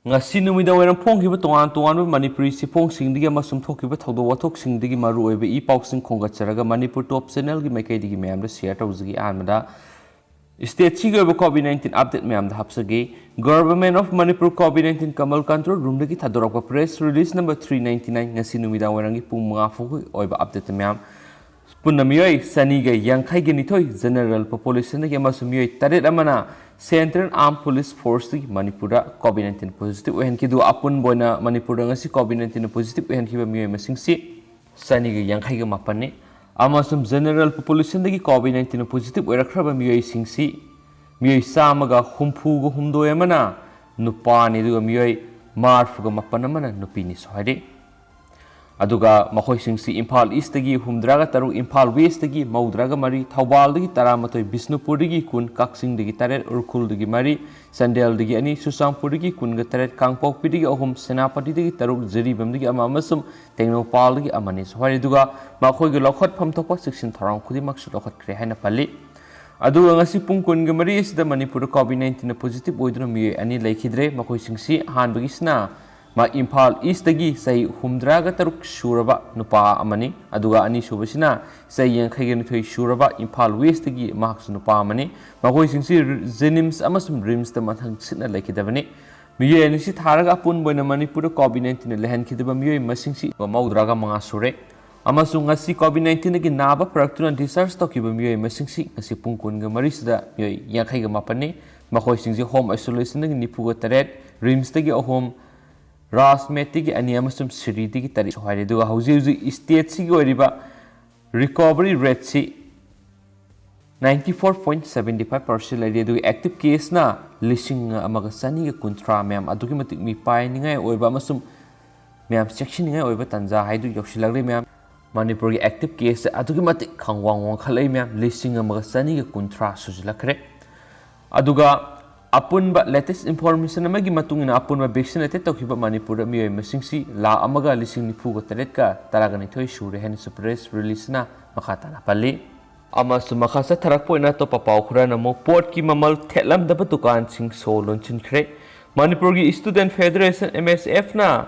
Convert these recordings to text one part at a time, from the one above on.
ngasi numida waram phongkiba tongan tongan Manipuri sipong singdigi amasum thokiba thawdo wathok singdigi maru oiba I pausing khongatcharaga Manipur top channel gi maikaidigi mayamda share tawzigi anmada State Chigo COVID-19 update mayam the hapsagi Government of Manipur COVID-19 Kamal Control Room the Tadoraka press release number 399 ngasi numida warangi pung mga foku oiba update mayam Punamiyoi Saniga Yankai Genitoi General Population Yamasumiyoi Tadet Amana Central Armed Police Force Manipura COVID-19 positive when Kidu Apun Bona Manipura ngasi COVID-19 positive when Kiba Miyoi Masingsi Saniga Yankai Mapane Amasum General Population the COVID-19 positive where a crab Miyoi Singsi Miyoi Samaga Humpugo Humdo Yamana Nupani do Miyoi Marfuga Mapanamana Nupini Sohade Aduga Mahoi Singsi Impal East the Humdraga Taru Impal West the Maudraga Mari Tawal the Taramatoi Bisnupurigi Kun Kaksing the Taret Urkul the Mari Sandel the Ani Susampurigi Kun Gataret Kangpok Pidi Ohum Senapati the Taru Zeribam the Amamasum Technopal the Amanis Horiduga Mahoi Lokot Pamtopa section Tarang Kudimak Lokot Krehana Pali Adu Angasipung Kun Gamari is the Manipur COVID-19 positive Boydrumi Ani Lake Hidre Mahoi Singsi Hanbagisna Ma Impal East the say Humdraga Taruk Shuraba Nupa Amani, Aduga Ani Shubasina, say Yankagan to Shuraba, Impal West the Max Nupa Amani, Ma voicing Zenims Amasum Rims the Matang Sina like Davani. Mia and sit Haraga Pun when a Manipur COVID-19 in the hand Kidaba Mui Massing or Maudraga Mangasure. Amasunga see COVID-19 again Naba, Proctor and Desires Tokiba Mui Massing Si, a Sipunkunga Marista, Yankaga Mapane, Ma voicing the home isolation in Nipuga Taret, Rims the home. Rasmetic and Yamasum City Tari Haridu Housi State Sigoriba recovery rate 94.75% active case na listing Amagasani Kuntra Mam Adukimatic me pining or Bamasum Mam section over Tanza Haidu Yoshilari Mam Manipuri active case Adukimatic Kangwang Kale Mam listing Amagasani Kuntra Suzilakre Aduga Apunba latest information amagi matungina apunba vaccinated tokiba Manipura miyoi masingsi la amaga lising nipuga taretka taraganithoi shure hen press release na makata na pali amasu makasa tharakpo ina to papau khura na mo port ki mamal thelam daba dukan sing so launchin khre Manipur gi Student Federation MSF na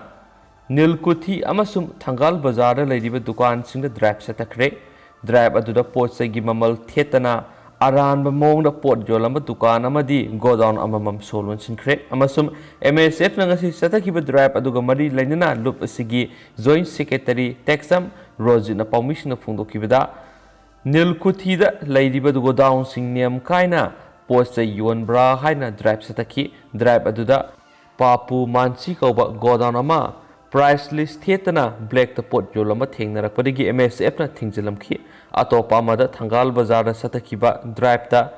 Nilkuthi amasum Thangal Bazar da leidiba dukan sing da drive sa takre drive aduda port sa gi mamal thetana Aran bamong da port jolamba dukan amadi go down amamam solon sinkre amasum MSF na ngasi satakiba drive aduga mari lainana loop asigi joint secretary Texam Rosina permission phungdo kibada Nilkuthi da leidiba go down sing niam kaina post sa yon bra haina drive sataki drive aduda papu manchi koba go down ama price list thetana black the port jolamba thengnarakpadigi MSF na thingjilamki Atopa Mada Thangal Bazar Satakiba Drive da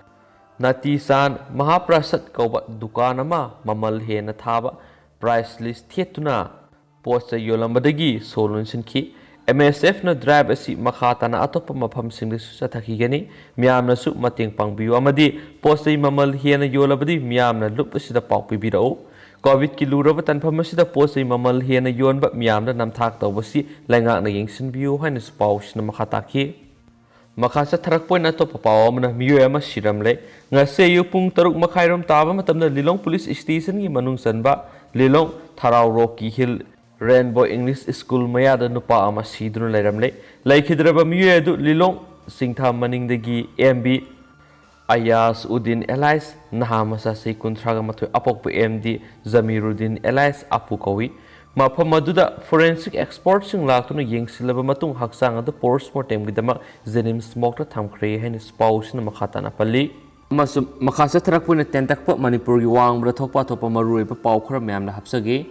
Natisan Mahaprasad Kauba Dukanama Mamal Hena Thaba Price List Tietuna Posta Yolambadagi Solon Sinki MSF na drive asi Makhatana Atopa Mapam Singlis Satakigani Miamna Sup Mating Pangbiu Amadi Posta Mamal Hena Yolabadi Miamna Lup Sida Paupi Bidao COVID ki luraba tanpamasida posta Mamal Hena Yonba Miamna Namthak Tawasi Langa na Yingsin Biu Hanis Paush na Makhataki Makasa Tarakpo na to papawam na miyama siramle nga sayo pung taruk makairam taba matam na Lilong Police Station gi manungsan ba Lilong Tharau Rocky Hill Rainbow English School mayada nupa ama sidrun lairamle laikhidraba miyedu Lilong Singtha maningdagi MB Ayas Udin Elias nahamasa say kuntraga matoy apok MD Zamiruddin Elias apu kawi Mapamaduda forensic experts sing laktuna yengsilaba matung haksang adu postmortem gidama zenim smoke thamkre hen spouse na makata na pali masum makasa tharakpuna tentakpa Manipur gi wangbra thokpa thopa marui pa pau khra myam na hapsage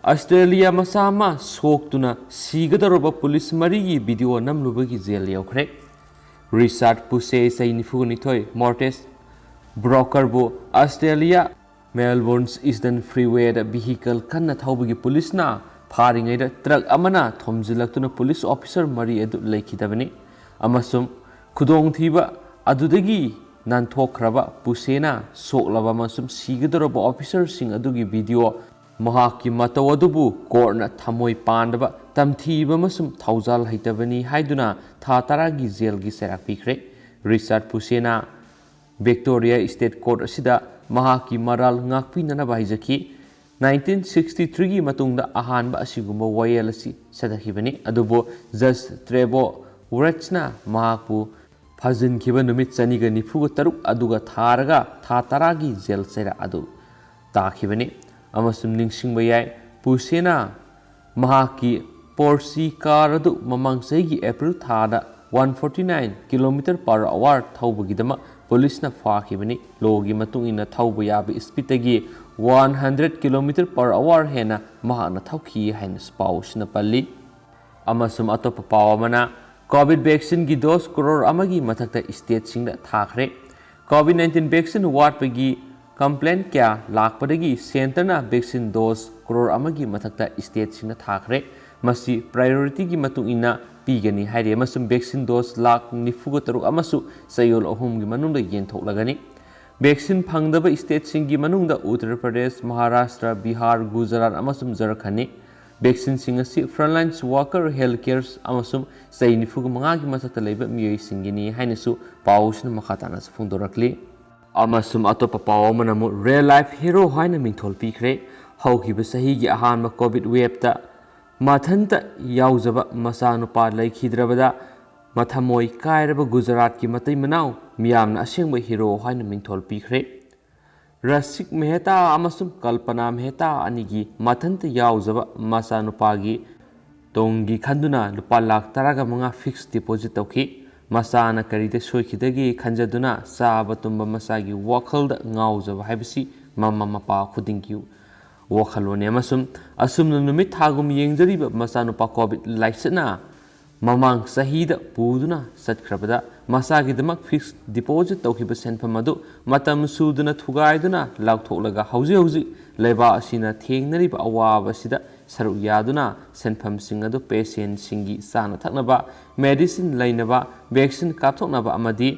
Australia masama soktuna sigadaroba police mari gi video namluba gi jail yaukre Richard Puse sai nifuguni thoi mortis broker bo Australia Melbourne's Eastern Freeway da vehicle kanna thawbagi police na pharingai da truck amana thomjilaktuna police officer mari edu laikhidabani amasum khudong thiba adudagi nanthokraba pusena soklaba masum sigadoroba officer sing adugi video mahaki matawadubu korna thamoi pandaba tamthiba masum thaujal haitabani haiduna tha taragi jail gi serak pikre Richard Pusena Victoria State Court asida mahaki maral ngakpi nana bahijaki 1963 gi matungda ahanba asigumba wayel asi sadakhibani adubo Judge Trevor Wretchna mahakpu phajinkiba numit chaniga nifuga taruk aduga tharaga tha taragi jail sera adu takhibani amasum ningsingba yai pusena mahaki Porsche car adu mamang saigi April thada 149 km/h thawbagidama police na fakhibani logi matungina thawba yabi speed gi 100 km/h hena mahana thawki haina spausna palli amasum atopa pawamana COVID vaccine gi dose crore amagi mathakta state singda thakre COVID-19 vaccine watpagi complaint kya lakpadagi center na vaccine dose crore amagi mathakta state singda thakre masi priority gi matungina pigani haire amasum vaccine dose lakh 93 amasu sayol ahum gi manungda yenthoklagani vaccine phangdaba state singi manungda Uttar Pradesh Maharashtra Bihar Gujarat amasum Jharkhand vaccine singasi frontline worker healthcare amasum sai 95 gi mathakta leiba miyoi singini hainasu pausna makhatana phungdorakli amasum atopa pawamana mu real life hero haina mingthol pikhare haukiba sahi gi ahanma covid wave ta mathanta yaujaba masanupa laikhidrabada mathamoi kairaba Gujarat ki matai manau miyamna asengba hero haina mingthol pikhare Rasik Mehta amasum Kalpana Mehta anigi mathanta yaujaba masanupa gi tongi khanduna lupa lakh taraga manga fixed deposit tawki masana karide soikhidagi khanjaduna saba tumba masagi wakhalda ngaujaba haibisi mama mapa khudingki wakhalone amasum asumna numit thagum yengjariba masanupa covid laisna mamang sahida puduna satkrabada masagi damak fixed deposit tawkiba senpham adu matam suduna thugaiduna lauthoklaga hauji leba asina thengnariba awaba sida saru yaduna senpham sing adu patient singi sana thaknaba medicine lainaba vaccine kapthoknaba amadi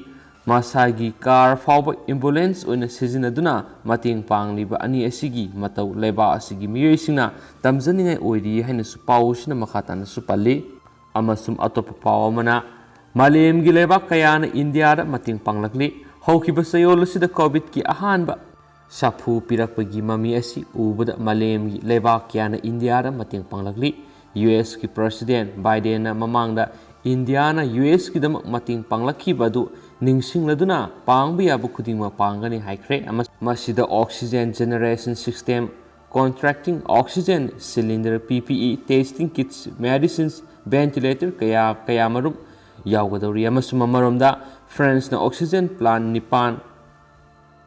masagi car fawba ambulance oina sizinaduna mating pangliba ani asigi matau leba asigi miyoisingna tamjaningai oiri haina su pausina makhatana su palli amasum atopa pawamana malem gi leba kayana India da mating panglakli haukiba sayol sida covid ki ahanba sapu pirakpagi mami asi ubada malem gi leba kyana India da mating panglakli US ki president Biden na mamangda India na US ki dam mating panglakhi badu ningsingladuna pangbi abu khudingma pangani haikre masida oxygen generation system contracting oxygen cylinder PPE testing kits medicines ventilator kaya marum yawgadawri amasum amaromda France na oxygen plant nipan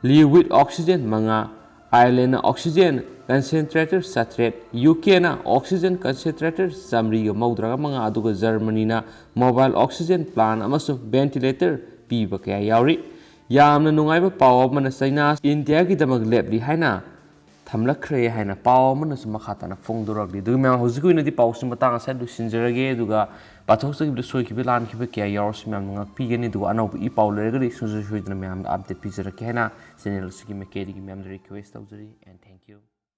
liquid oxygen manga Ireland na oxygen concentrator satret UK na oxygen concentrator samri maudraga manga aduga Germany na mobile oxygen plant amasum ventilator piba kaya yawri yamna nungaiba pawamana China India gi damag lebli haina thamlakhre haina pawamana sum makhatana phongdoragli dugma hojikuinadi pawsum batang sa du sinjarage duga pathoksa gi soikibe lan kibe kya yawrs myam ngak pigani duga anau i pawleragri sunju suidna myam update pizarake haina channel sigi mekedi gi myam request tawjari and thank you.